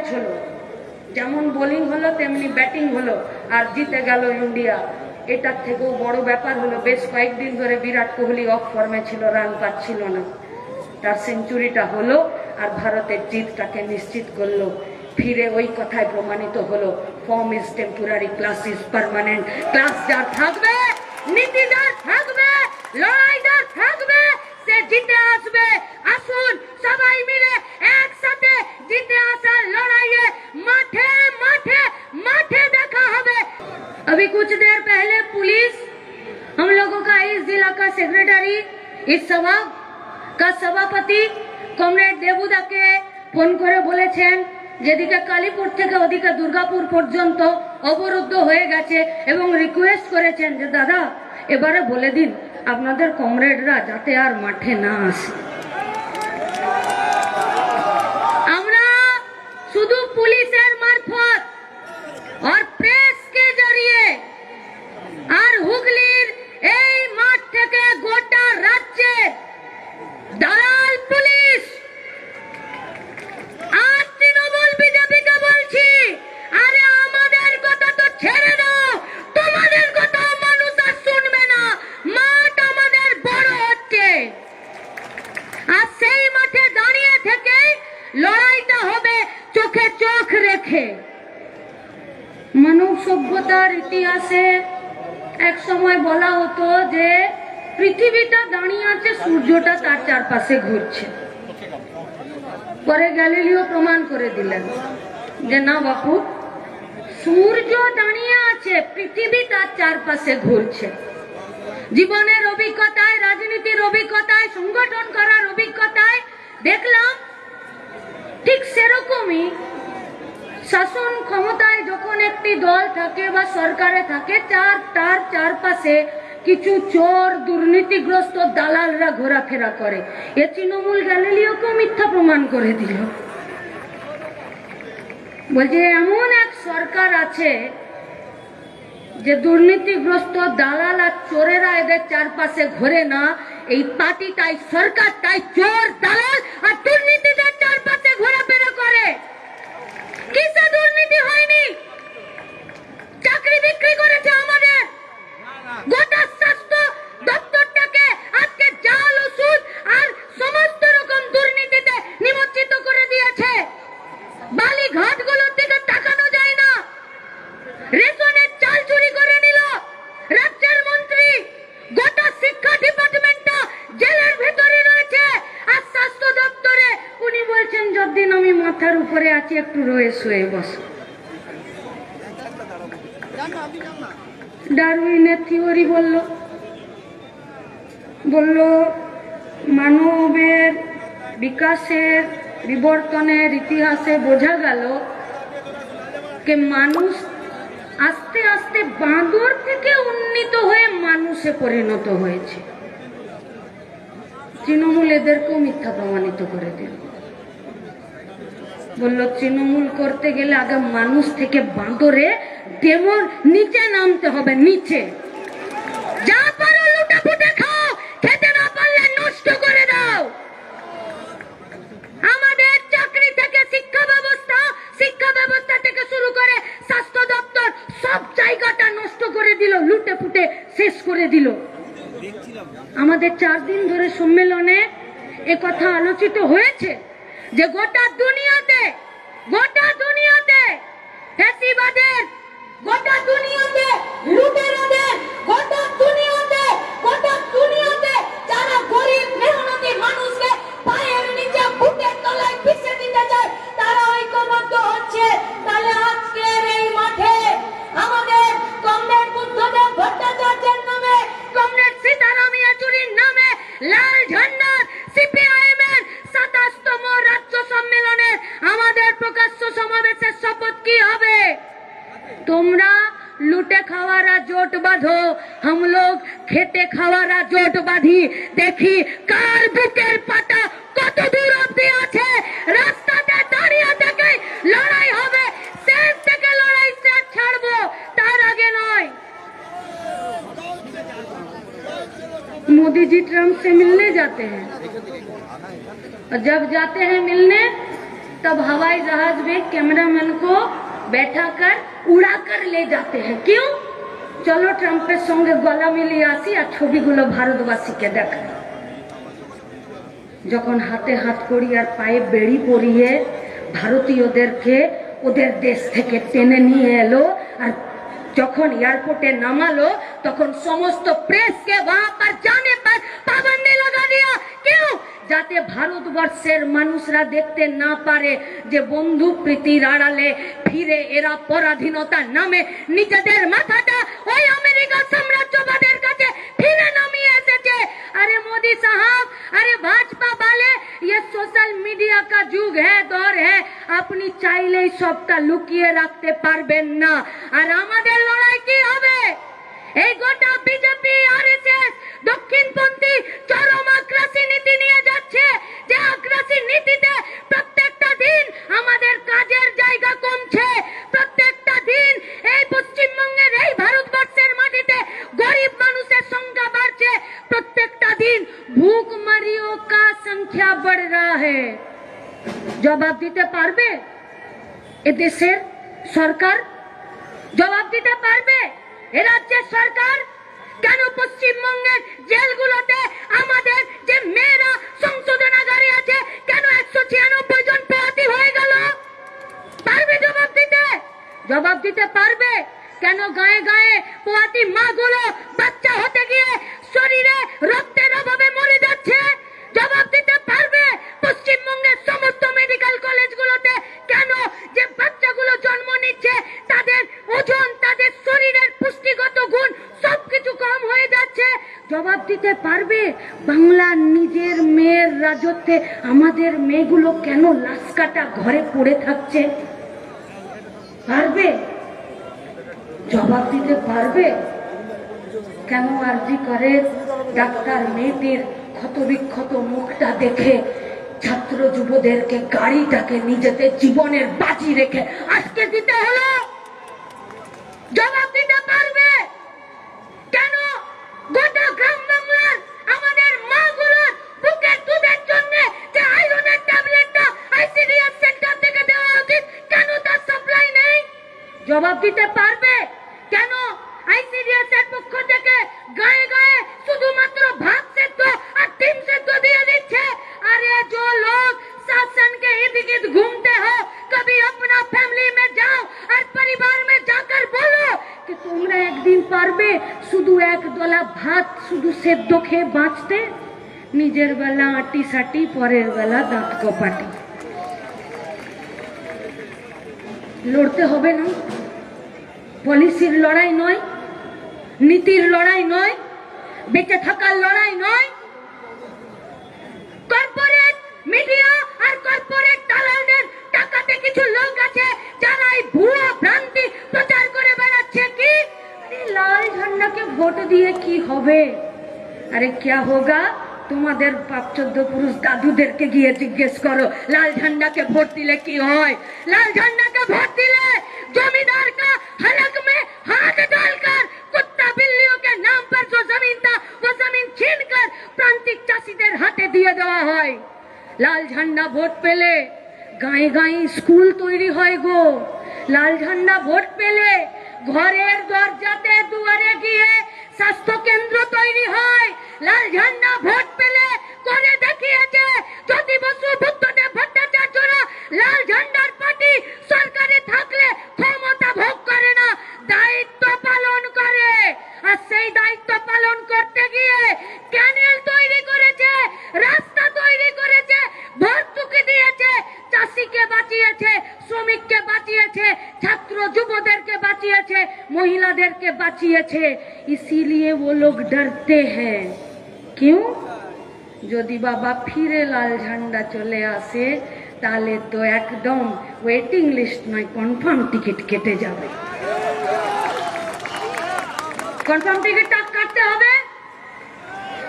Match হলো, যেমন bowling হলো তেমনি ব্যাটিং হলো, আর জিতে গেল ইন্ডিয়া। এটার থেকেও বড় ব্যাপার হলো বেশ কয়েকদিন ধরে বিরাট কোহলি অফ ফর্মে ছিল, রান পাচ্ছিল না, তার সেঞ্চুরিটা হলো আর ভারতের জিতটাকে নিশ্চিত করলো। ফিরে ওই কথায় প্রমাণিত হলো, form is temporary, class is permanent. Class যার থাকবে, নীতিদার থাকবে, লড়াইদার থাকবে, সে জিতে আসবে। আসুন সবাই মিলে একসাথে জিতে আসার लड़ाइए माठे माठे माठे देखा हमें। अभी कुछ देर पहले पुलिस हम लोगों का इस जिला का सेक्रेटरी, इस सभा का सभापति कमरेड देबुदा के फोन करे बोलेছেন যেদিকে কালীপুর থেকে ওদিকে দুর্গাপুর পর্যন্ত অবরুদ্ধ হয়ে গেছে এবং রিকোয়েস্ট করেছেন যে দাদা এবারে বলে দিন আপনাদের কমরেডরা যাতে আর মাঠে না আসে। আমরা শুধু পুলিশের মারফত আর প্রেস के जरिए আর হুগলির এই মাঠ থেকে গোটা রাজ্যে দালাল পুলিশ আর তৃণমূল বিজেপিকে বলছি, আরে আমাদের কথা তো ছেড়ে দাও, তোমাদের কথা মানুষ আর শুনবে না। মাঠ আমাদের বড় হচ্ছে আর সেই মাঠে দাঁড়িয়ে থেকে লড়াইটা হবে চোখে চোখ রেখে। মানব সভ্যতার ইতিহাসে এক সময় বলা হতো যে পৃথিবীটা দাঁড়িয়ে আছে, সূর্যটা তার চারপাশে ঘুরছে। পরে গ্যালিলিও প্রমাণ করে দিলেন যে না বাপু, সূর্য দাঁড়িয়ে আছে, পৃথিবী তার চারপাশে ঘুরছে। জীবনের অভিজ্ঞতায়, রাজনীতির অভিজ্ঞতায়, সংগঠন করার অভিজ্ঞতায় দেখলাম ঠিক সেরকমই শাসন ক্ষমতায় যখন একটি দল থাকে বা সরকারে থাকে, তার চারপাশে কিছু চোর দুর্নীতিগ্রস্ত দালালরা ঘোরাফেরা করে। এ তৃণমূল গ্যালিলিওকে মিথ্যা প্রমাণ করে দিল। বলছে এমন এক সরকার আছে যে দুর্নীতিগ্রস্ত দালাল আর চোরেরা এদের চারপাশে ঘোরে না, এই পার্টিটাই সরকারটাই চোর দালাল আর দুর্নীতিদের চারপাশে ঘোরাফেরা করে। কিসে দুর্নীতি হয়নি? চাকরি বিক্রি করেছে আমাদের, গোটা স্বাস্থ্য দপ্তরটাকে আজকে জাল ওষুধ আর সমস্ত রকম দুর্নীতিতে নিমজ্জিত করে দিয়েছে। বালি ঘাটগুলোর দিকে তাকানো যায় না, রেশনের চাল চুরি করে নিল রাজ্যের মন্ত্রী। গোটা শিক্ষা ডিপার্টমেন্টটা জেলের ভেতরে রয়েছে আর স্বাস্থ্য দপ্তরে উনি বলছেন যতদিন আমি মাথার উপরে আছি একটু রয়ে শুয়ে বসো। ডারউইনের থিওরি বলল মানবের বিকাশের বিবর্তনের ইতিহাসে বোঝা গেল যে মানুষ আস্তে আস্তে বাঁদর থেকে উন্নীত হয়ে মানুষে পরিণত হয়েছে। তৃণমূল এদেরকেও মিথ্যা প্রমাণিত করে দিল। বলল তৃণমূল করতে গেলে আগে মানুষ থেকে বাঁদরে ডেমোর নিচে নামতে হবে, নিচে। যা পারো লুটাপুটে খাও, খেতে না পারলে নষ্ট করে দাও। আমাদের চাকরি থেকে শিক্ষা ব্যবস্থা থেকে শুরু করে স্বাস্থ্য দপ্তর সব জায়গাটা নষ্ট করে দিল, লুটে ফুটে শেষ করে দিল। আমাদের 4 দিন ধরে সম্মেলনে একথা আলোচিত হয়েছে যে গোটা দুনিয়াতে ফ্যাসিবাদের, গোটা দুনিয়াতে লুটেরাদের, গোটা দুনিয়াতে যারা গরিব মেহনতি মানুষকে পায়ের নিচে বুটের তলায় পিষে দিতে চায় তারা ঐক্যবদ্ধ হচ্ছে। তাহলে আজকের এই মাঠে আমাদের কমরেড বুদ্ধদেব ভট্টাচার্যের নামে, কমরেড সীতারাম ইয়েচুরির নামে লাল ঝান্ডার সিপিআইএম এর 27তম রাজ্য সম্মেলনের আমাদের প্রকাশ্য সমাবেশের শপথ কি হবে? তোমরা लूटे खावारा जोट बांधो, हम लोग खेते खावारा जोट बांधी। देखी कार बुकेर पाता कत दूर अब्दी आछे, रास्ताते दाঁড়িয়ে থেকে লড়াই হবে। শেষ থেকে লড়াই শেষ ছাড়বো, তার আগে নয়। मोदी जी ट्रम्प से मिलने जाते हैं और जब जाते हैं मिलने तब हवाई जहाज में कैमरामैन को बैठा कर उड़ा कर ले जाते हैं। क्यों? चलो ट्रम्पेर संगे गला मिलिए आसि और छबिगुलो भारतवासी के देखाय। যখন হাতে হাত করি আর পায়ে বেড়ি পরিয়ে ভারতীয়দেরকে ওদের দেশ থেকে টেনে নিয়ে এলো আর যখন এয়ারপোর্টে নামালো তখন সমস্ত প্রেসকে वहां पर जाने पर पाबंदी लगा दिया। क्यों? যাতে ভারতবর্ষের মানুষরা দেখতে না পারে যে বন্ধু প্রীতির আড়ালে ফিরে এরা পরাধীনতার নামে নিজেদের মাথাটা ওই আমেরিকা সাম্রাজ্যবাদের কাছে ফিরে নামিয়ে এসেছে। अरे मोदी साहब, अरे भाजपा वाले, ये सोशल मीडिया का युग है, दौर है, अपनी चाइले सबटा लुकिए रखते पारबेन ना। আর আমাদের লড়াই কি হবে? এই গোটা বিজেপি আরএসএস দক্ষিণপন্থী চরম আগ্রাসী নীতি নিয়ে যাচ্ছে, যে আগ্রাসী নীতিতে প্রত্যেকটা দিন আমাদের কাজের জায়গা কমছে, প্রত্যেকটা দিন এই পশ্চিমবঙ্গের এই ভারতবর্ষের মাটিতে গরিব মানুষের সংখ্যা বাড়ছে, প্রত্যেকটা দিন ভুকমারিও का संख्या बढ़ रहा है। জবাব দিতে পারবে এ দেশের সরকার? জবাব দিতে পারবে এ রাজ্যের সরকার? কেন পশ্চিমবঙ্গের জেলগুলোতে আমাদের যে মেয়েরা সংশোধনাগারে আছে কেন 196 জন পোয়াতি হয়ে গেল? পারবে জবাব দিতে? জবাব দিতে পারবে কেন গায়ে গায়ে পোয়াতি মাগুলো বাচ্চা হতে গিয়ে শরীরে রক্তের অভাবে মরে যাচ্ছে? জবাব দিতে পারবে পশ্চিমবঙ্গের সমস্ত মেডিকেল কলেজগুলোতে কেন যে বাচ্চাগুলো জন্ম নিচ্ছে তাদের ওজন, তাদের শরীরের পুষ্টিগত গুণ সবকিছু কম হয়ে যাচ্ছে? জবাব দিতে পারবে বাংলার নিজের মেয়ের রাজত্বে আমাদের মেয়েগুলো কেন লাশ কাটা ঘরে পড়ে থাকছে? পারবে? জবাব দিতে পারবে কেন আরজি করে ডাক্তার মেয়েটির ক্ষত বিক্ষত মুখটা দেখে ছাত্র যুবদেরকে গাড়িটাকে নিজেদের জীবনের বাজি রেখে আজকে দিতে হলো? জবাব দিতে পারবে কেন গোটা গ্রাম বাংলার আমাদের মাগুলোর বুকের দুধের জন্য যে আয়রনের ট্যাবলেটটা আইসিডিএস সেন্টার থেকে দেওয়া উচিত কেন তার সাপ্লাই নেই? জবাব দিতে পারবে কেন আইসিডিএস এর পক্ষ থেকে গায়ে গায়ে শুধুমাত্র ভাত সেদ্ধ আর ডিম সেদ্ধ দিয়ে দিচ্ছে? अरे जो लोग शासन के इर्द गिर्द घूमते हो, कभी अपना फैमिली में जाओ और परिवार में जाकर बोलो कि তোমরা একদিন পারবে শুধু এক দলা ভাত শুধু সেদ্ধ খেয়ে বাঁচতে? নিজের বেলা আটি সাটি, পরের বেলা দাঁত কপাটি। লড়তে হবে না? পলিসির লড়াই নয়, নীতির লড়াই নয়, বেঁচে থাকার লড়াই নয়। কর্পোরেট মিডিয়া আর কর্পোরেট দালালদের টাকাতে কিছু লোক আছে যারা এই ভুয়া ভ্রান্তি প্রচার করে বেড়াচ্ছে। কি লাল ঝান্ডাকে ভোট দিয়ে কি হবে? আরে क्या होगा? তোমাদের পাপ 14 পুরুষ দাদুদেরকে গিয়ে জিজ্ঞেস করো লাল ঝান্ডাকে ভোট দিলে কি হয়। লাল ঝান্ডাকে ভোট দিলে जमींदार का हलक में हाथ डालकर कुत्ता बिल्लियों के नाम पर जो जमीन था वो जमीन छीनकर प्रांतिक चाषीদের হাতে দিয়ে দেওয়া হয়। লাল ঝান্ডা ভোট পেলে গায়ে গায়ে স্কুল তৈরি হয় গো। লাল ঝান্ডা ভোট পেলে ঘরের দরজাতে দুয়ারে গিয়ে স্বাস্থ্য কেন্দ্র তৈরি হয়। লাল ঝান্ডা ভোট পেলে করে দেখিয়েছে জ্যোতি বসু, বুদ্ধদেব ভট্টাচার্যরা লাল ঝান্ডার পার্টি সরকারে থাকলে ক্ষমতা ভোগ করে না, দায়িত্ব পালন করে। আর সেই দায়িত্ব পালন করতে গিয়ে ক্যানেল তৈরি করেছে, রাস্তা তৈরি করেছে, ভর্তুকি দিয়েছে, চাষিকে বাঁচিয়েছে, শ্রমিককে বাঁচিয়েছে, ছাত্র যুবদেরকে বাঁচিয়েছে, মহিলাদেরকে বাঁচিয়েছে। इसीलिए वो लोग डरते हैं। क्यों? যদি বাবা ফিরে লাল ঝান্ডা চলে আসে তাহলে তো একদম ওয়েটিং লিস্ট নয়, কনফার্ম টিকিট কেটে যাবে। কনফার্ম টিকিটটা কাটতে হবে,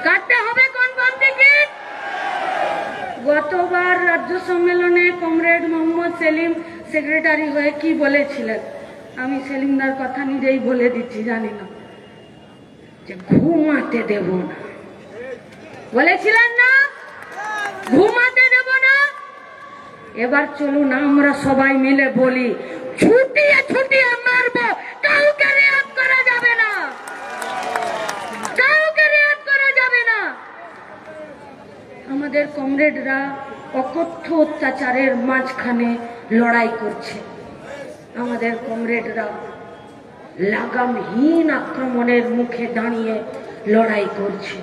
কাটতে হবে কনফার্ম টিকিট। গতবার রাজ্য সম্মেলনে কমরেড মোহাম্মদ সেলিম সেক্রেটারি হয়ে কি বলেছিলেন? আমি সেলিমদার কথা নিজেই বলে দিচ্ছি, জানি না, যে ঘুমাতে দেব না। বলেছিলেন না ঘুমাতে দেব না? এবার চলুন আমরা সবাই মিলে বলি, ছুটিয়ে ছুটিয়ে মারবো, কাউকে রেয়াত করা যাবে না, কাউকে রেয়াত করা যাবে না। আমাদের কমরেডরা অকথ্য অত্যাচারের মাঝখানে লড়াই করছে। আমাদের কমরেডরা লাগামহীন আক্রমণের মুখে দাঁড়িয়ে লড়াই করছে।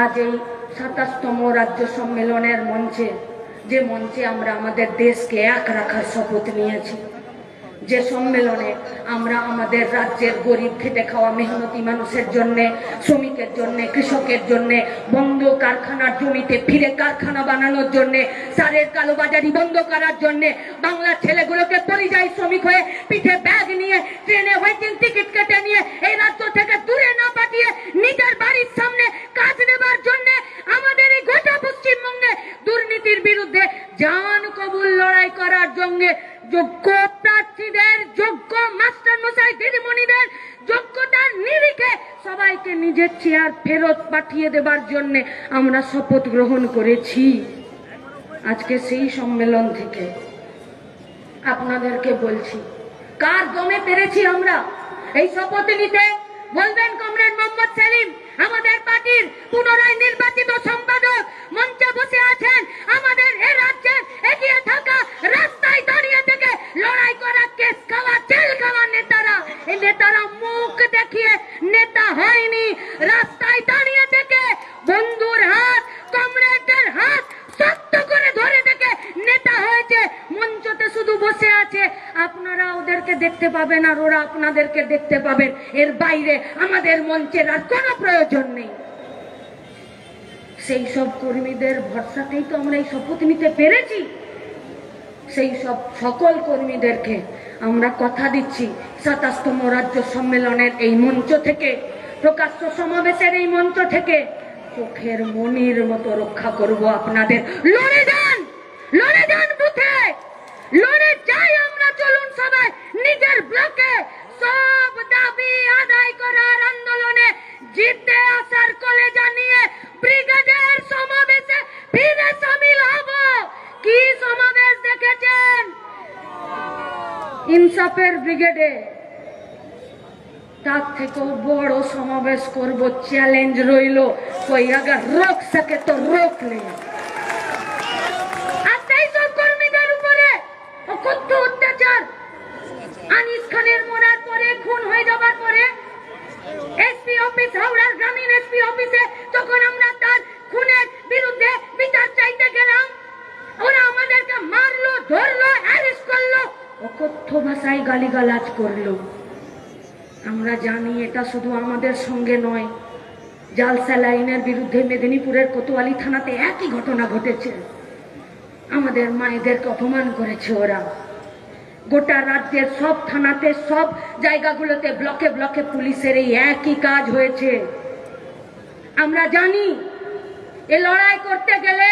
আজ এই 27তম রাজ্য সম্মেলনের মঞ্চে, যে মঞ্চে আমরা আমাদের দেশকে এক রাখার শপথ নিয়েছি, যে সম্মেলনে আমরা আমাদের রাজ্যের গরিব খেটে খাওয়া মেহনতি মানুষের জন্য, শ্রমিকের জন্য, কৃষকের জন্য, বন্ধ কারখানার জমিতে ফিরে কারখানা বানানোর জন্য, সারের কালোবাজারি বন্ধ করার জন্য, বাংলার ছেলেগুলোকে পরিযায়ী শ্রমিক হয়ে পিঠে ব্যাগ নিয়ে ট্রেনে ওয়েটিং টিকিট কেটে নিয়ে এই রাজ্য থেকে দূরে না পাঠিয়ে নিজের বাড়ির সামনে কাজ নেবার জন্য আমাদের এই গোটা পশ্চিমবঙ্গে দুর্নীতির বিরুদ্ধে জান কবুল লড়াই করার জন্য যোগ্য প্রার্থীদের, যোগ্য মাস্টার মশাই দিদিমণিদের যোগ্যতার নিরিখে সবাইকে নিজের চেয়ার ফেরত পাঠিয়ে দেবার জন্য আমরা শপথ গ্রহণ করেছি। আজকে সেই সম্মেলন থেকে আপনাদেরকে বলছি, কার দমে পেরেছি আমরা এই শপথ নিতে? বলবেন কমরেড মোহাম্মদ সেলিম, আমাদের পার্টির পুনরায় নির্বাচিত সম্পাদক, মঞ্চে বসে আছেন। আমাদের এ রাজ্যের এগিয়ে থাকা, রাস্তায় দাঁড়িয়ে থেকে লড়াই করা, কেস খাওয়া, জেল খাওয়া নেতারা, এই নেতারা মুখ দেখিয়ে নেতা হয়নি, রাস্তায় দাঁড়িয়ে থেকে বন্ধুর হাত, কমরেডের হাত শক্ত করে ধরে থেকে নেতা হয়েছে। মঞ্চতে শুধু বসে আছে, আপনারা ওদেরকে দেখতে পাবেন আর ওরা আপনাদেরকে দেখতে পাবেন, এর বাইরে আমাদের মঞ্চের আর কোনো প্রয়োজন নেই। সেই সব কর্মীদের ভরসাতেই তো আমরা এই শপথ নিতে পেরেছি। সেই সব সকল কর্মীদেরকে আমরা কথা দিচ্ছি, 27তম রাজ্য সম্মেলনের এই মঞ্চ থেকে, প্রকাশ্য সমাবেশের এই মঞ্চ থেকে চোখের মনির মতো রক্ষা করব আপনাদের। লড়ে যান, লড়ে যান বুথে, লড়ে যাই আমরা। চলুন সবাই নিজের ব্লকে সব দাবি আদায় করার আন্দোলনে জিতে আসার কলে জানিয়ে ব্রিগেডের সমাবেশে ফিরে সামিল হব। কি সমাবেশ দেখেছেন ইনসাফের ব্রিগেডে, তার থেকেও বড় সমাবেশ করব। চ্যালেঞ্জ রইল, कोई अगर रोक सके तो रोक ले। কর্মীদের উপরে অকথ্য অত্যাচার, আনিস খানের মরার পরে, খুন হয়ে যাবার পরে এসপি অফিস, হাওড়ার গ্রামীণ এসপি অফিসে যখন আমরা তার খুনের বিরুদ্ধে বিচার চাইতে গেলাম, ওরা আমাদেরকে মারলো, ধরলো, অ্যারেস্ট করলো, অকথ্য ভাষায় গালিগালাজ করলো। আমরা জানি এটা শুধু আমাদের সঙ্গে নয়, জাল স্যালাইনের বিরুদ্ধে মেদিনীপুরের কোতোয়ালি থানাতে একই ঘটনা ঘটেছে। আমাদের মায়েদেরকে অপমান করেছে ওরা। গোটা রাজ্যের সব থানাতে, সব জায়গাগুলোতে, ব্লকে ব্লকে পুলিশের এই একই কাজ হয়েছে। আমরা জানি এ লড়াই করতে গেলে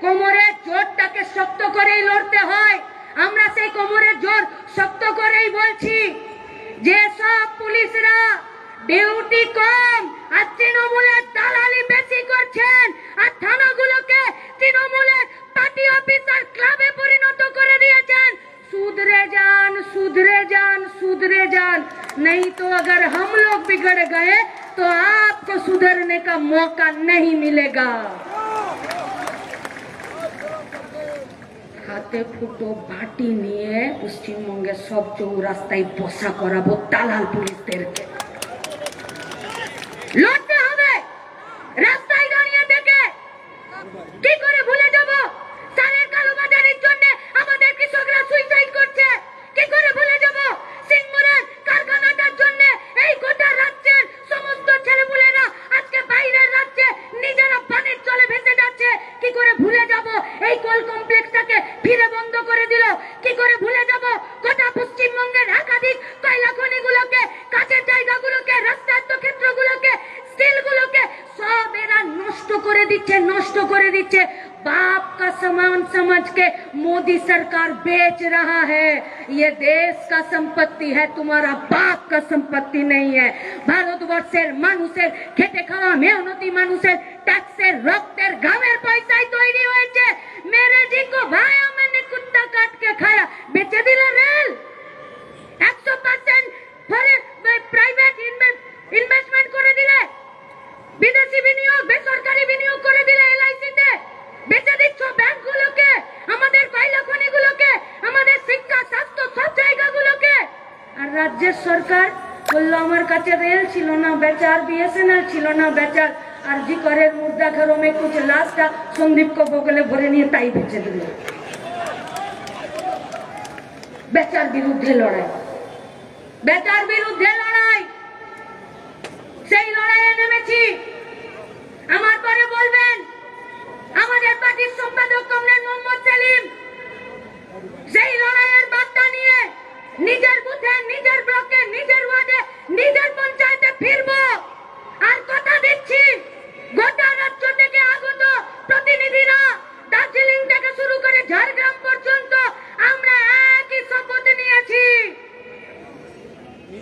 কোমরের জোরটাকে শক্ত করেই লড়তে হয়। আমরা সেই কোমরের জোর শক্ত করেই বলছি যে সব পুলিশরা ডিউটি কম আর তৃণমূলের দালালি বেশি করছেন, আর থানাগুলোকে তৃণমূলের পার্টি অফিসার ক্লাবে পরিণত করে দিয়েছেন। सुधरे जान, सुधरे जान, सुधरे जान, नहीं तो अगर हम लोग बिगड़ गए तो आपको सुधरने का मौका नहीं मिलेगा। হাতে ফুটো বাটি নিয়ে পশ্চিমবঙ্গের সব চৌরাস্তায় বসা করাবো দালাল পুলিশদেরকে। লড়তে হবে, রাস্তায় দাঁড়িয়ে থেকে কি করে ভুলে যাব সারের কালোবাজারির জন্য আমাদের কৃষকরা সুইসাইড করছে? কি করে ভুলে যাব সিংমুরের কারখানাটার জন্য এই গোটা রাজ্যের সমস্ত ছেলেপুলেরা আজকে বাইরের রাজ্যে নিজেরা পানির জলে ভেসে যাচ্ছে? কি করে ভুলে যাব এই কোল কমপ্লেক্সটাকে ফিরে বন্ধ করে দিল? কি করে ভুলে যাব গোটা পশ্চিমবঙ্গের একাধিক কয়লা খনিগুলোকে, কাজের জায়গাগুলোকে, রাস্তায়ত্ত ক্ষেত্রগুলোকে, স্টিলগুলোকে সব এরা নষ্ট করে দিচ্ছে, নষ্ট করে দিচ্ছে। बाप का सामान समझ के मोदी सरकार बेच रहा है। ये देश का संपत्ति है, तुम्हारा बाप का संपत्ति नहीं है। ভারতবর্ষের মানুষের খেটে খাওয়া মেহনতি মানুষের ট্যাক্সের, রক্তের, ঘামের পয়সায় তৈরি হয়েছে। मेरे जी को भाई कुत्ता काट के खाया, बेचे दिले रेल 100% प्राइवेट इनभेस्टमेंट করে দিলে, বিদেশি বিনিয়োগ বেসরকারি বিনিয়োগ করে দিলে, এলআইসিতে বেচে দিচ্ছ ব্যাংকগুলোকে, আমাদের কয়লা খনিগুলোকে, আমাদের শিক্ষা স্বাস্থ্য সব জায়গাগুলোকে। আর রাজ্যের সরকার বললো আমার কাছে রেল ছিল না বেচার, বিএসএনএল ছিল না বেচার, আর জি করের মুদ্রা ঘরোं में कुछ लाशটা সন্দীপ को বগলে ভরে নিয়ে তাই বেচে দিল। বেচার বিরুদ্ধে লড়াই, বেচার বিরুদ্ধে লড়াই, সেই লড়াইয়ে নেমেছি। আমার পরে বলবেন আমাদের পার্টির সম্পাদক কমরেড মোহাম্মদ সেলিম সেই লড়াইয়ের বার্তা নিয়ে নিজের বুথে, নিজের ব্লকে, নিজের ওয়ার্ডে, নিজের পঞ্চায়েতে ফিরবো। আর কথা দিচ্ছি গোটা রাজ্য থেকে আগত প্রতিনিধিরা, দার্জিলিং থেকে শুরু করে ঝাড়গ্রাম পর্যন্ত আমরা একই শপথ নিয়েছি।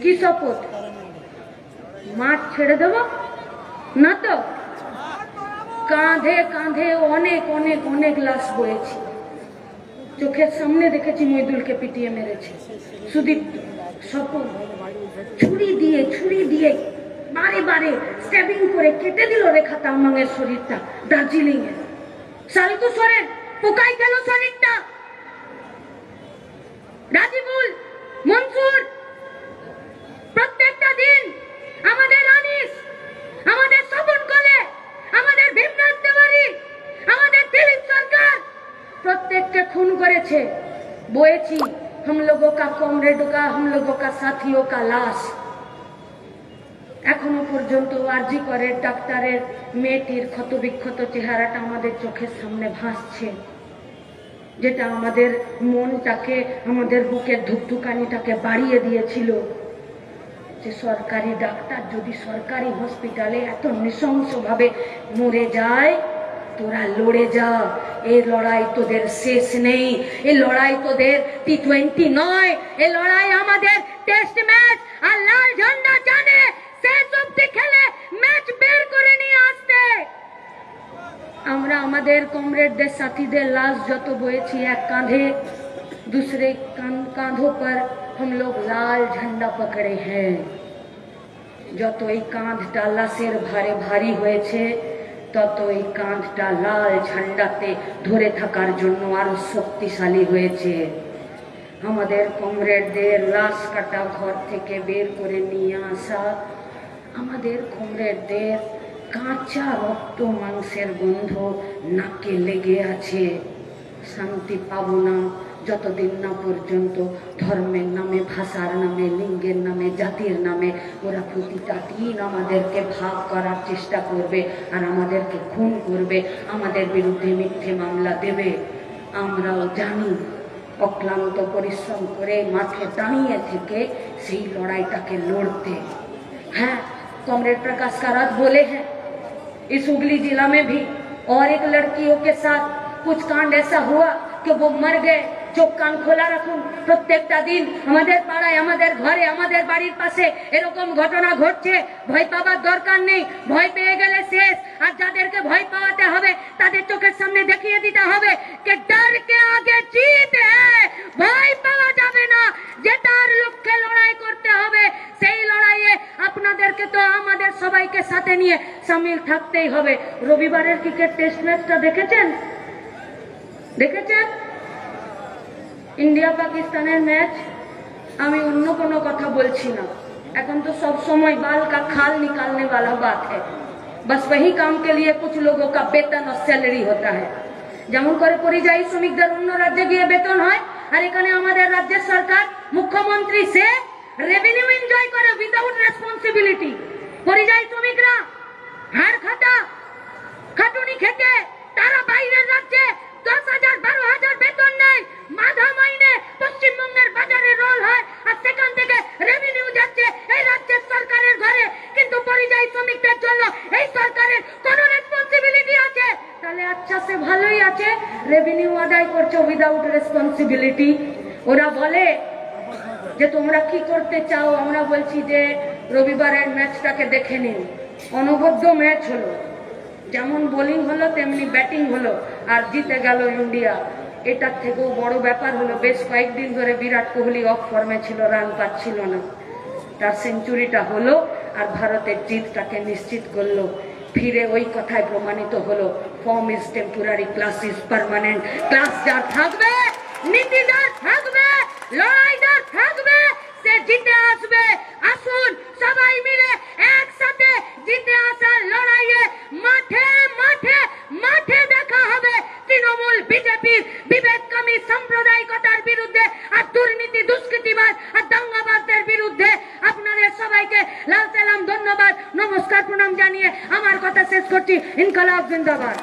কি শপথ? মাঠ ছেড়ে দেব না তো। কাঁধে কাঁধে অনেক অনেক অনেক লাশ বয়েছি, চোখের সামনে দেখেছি মইদুলকে পিটিয়ে মেরেছে, সুদীপ স্বপন ছুরি দিয়ে বারে বারে স্ট্যাবিং করে কেটে দিল রেখা তামাংয়ের শরীরটা দার্জিলিং এ। সালতু সোরেন পোকাই গেল শরীরটা। রাজিবুল, মনসুর, প্রত্যেকটা দিন আমাদের আনিস, আমাদের স্বপন কলে, আমাদের ভীমনাথ তেওয়ারি, আমাদের দিলীপ সরকার প্রত্যেককে খুন করেছে। বয়েছি हम लोगों का कॉमरेड का, हम लोगों का साथियों का लाश। এখনো পর্যন্ত আরজি করে ডাক্তারের মেয়েটির ক্ষতবিক্ষত চেহারাটা আমাদের চোখের সামনে ভাসছে, যেটা আমাদের মনটাকে, আমাদের বুকের ধুকধুকানিটাকে বাড়িয়ে দিয়েছিল। যে সরকারি ডাক্তার যদি সরকারি হসপিটালে এত নৃশংসভাবে মরে যায়, তোরা লড়ে যা। এই লড়াই তোদের শেষ নেই, এই লড়াই তোদের টি20 নয়, এই লড়াই আমাদের টেস্ট ম্যাচ। আর লাল ঝান্ডা জানে শেষ অবধি খেলে ম্যাচ বের করে নিয়ে আসতে। আমরা আমাদের কমরেডদের সাথীদের লাশ যত বয়েছি এক কাঁধে, दूसरे कांधों पर हम लोग लाल झंडा पकड़े हैं। যত এই কাঁধটা লাশের ভারে ভারী হয়েছে, তত এই কাঁধটা লাল ঝান্ডাতে ধরে থাকার জন্য আরো শক্তিশালী হয়েছে। আমাদের কমরেডদের লাশ কাটা ঘর থেকে বের করে নিয়ে আসা, আমাদের কমরেডদের কাঁচা রক্ত মাংসের গন্ধ নাকে লেগে আছে। শান্তি পাবো না যতদিন না পর্যন্ত ধর্মের নামে, ভাষার নামে, লিঙ্গের নামে, জাতির নামে ওরা প্রতিটা দিন আমাদেরকে ভাগ করার চেষ্টা করবে আর আমাদেরকে খুন করবে, আমাদের বিরুদ্ধে মিথ্যে মামলা দেবে। আমরাও জানি, অক্লান্ত পরিশ্রম করে মাঠে দাঁড়িয়ে থেকে সেই লড়াইটাকে লড়তে। हाँ, कॉमरेड प्रकाश कारात बोले हैं इस हुगली जिला में भी और एक लड़कियों के साथ कुछ कांड ऐसा हुआ कि वो मर गए। চোখ কান খোলা রাখুন, প্রত্যেকটা দিন আমাদের পাড়ায়, আমাদের ঘরে, আমাদের বাড়ির পাশে এরকম ঘটনা ঘটছে। ভয় পাওয়ার দরকার নেই, ভয় পেয়ে গেলে শেষ। আর যাদেরকে ভয় পাওয়াতে হবে তাদের চোখের সামনে দেখিয়ে দিতে হবে যে ডর কে আগে জিত হ্যায়, ভয় পাওয়া যাবে না। যেটার লক্ষ্যে লড়াই করতে হবে, সেই লড়াইয়ে আপনাদেরকে তো আমাদের সবাইকে সাথে নিয়ে সামিল থাকতেই হবে। রবিবারের ক্রিকেট টেস্ট ম্যাচটা দেখেছেন? দেখেছেন इंडिया पाकिस्तान मैच। আমি অন্য কোনো কথা বলছি না, এখন তো सब समय बाल का खाल निकालने वाला बात है। बस वही काम के लिए कुछ लोगों का वेतन और सैलरी होता है। যেমন করে পরিযায়ী শ্রমিকদের অন্য রাজ্যে গিয়ে বেতন হয়, আর এখানে আমাদের রাজ্যের সরকার মুখ্যমন্ত্রী সে রেভিনিউ এনজয় করে উইদাউট রেসপন্সিবিলিটি। পরিযায়ী শ্রমিকরা হাড় খাটা খাটুনি খেটে তারা বাইরের রাজ্যে 10,000 12,000 বেতন নেয়, মাঝা মাইনে পশ্চিমবঙ্গের বাজারে রোল হয়, আর সেখান থেকে রেভিনিউ যাচ্ছে এই রাজ্যের সরকারের ঘরে। কিন্তু পরিযায়ী শ্রমিকদের জন্য এই সরকারের কোনো রেসপন্সিবিলিটি আছে? তাহলে আচ্ছা, সে ভালোই আছে, রেভিনিউ আদায় করছে উইদাউট রেসপন্সিবিলিটি। ওরা বলে যে তোমরা কি করতে চাও? আমরা বলছি যে রবিবারের ম্যাচটাকে দেখে নিন। অনবদ্য ম্যাচ হলো, যেমন বোলিং হলো তেমনি ব্যাটিং হলো, আর জিতে গেল ইন্ডিয়া। এটার থেকেও বড় ব্যাপার হলো বেশ কয়েকদিন ধরে বিরাট কোহলি অফ ফর্মে ছিল, রান পাচ্ছিল না। তার সেঞ্চুরিটা হলো আর ভারতের জিতটাকে নিশ্চিত করলো। ফিরে ওই কথায় প্রমাণিত হলো, form is temporary, class is permanent. Class যার থাকবে, নীতি যার থাকবে, লড়াই যার থাকবে, সে জিতে আসবে। আসুন সবাই মিলে একসাথে জিতে আসার লড়াইয়ে মাঠে মাঠে মাঠে দেখা হবে তৃণমূল বিজেপির বিবেককামী সাম্প্রদায়িকতার বিরুদ্ধে আর দুর্নীতি দুষ্কৃতিবাদ আর দাঙ্গাবাজদের বিরুদ্ধে। আপনাদের সবাইকে লাল সালাম, ধন্যবাদ, নমস্কার, প্রণাম জানিয়ে আমার কথা শেষ করছি। ইনকলাব জিন্দাবাদ।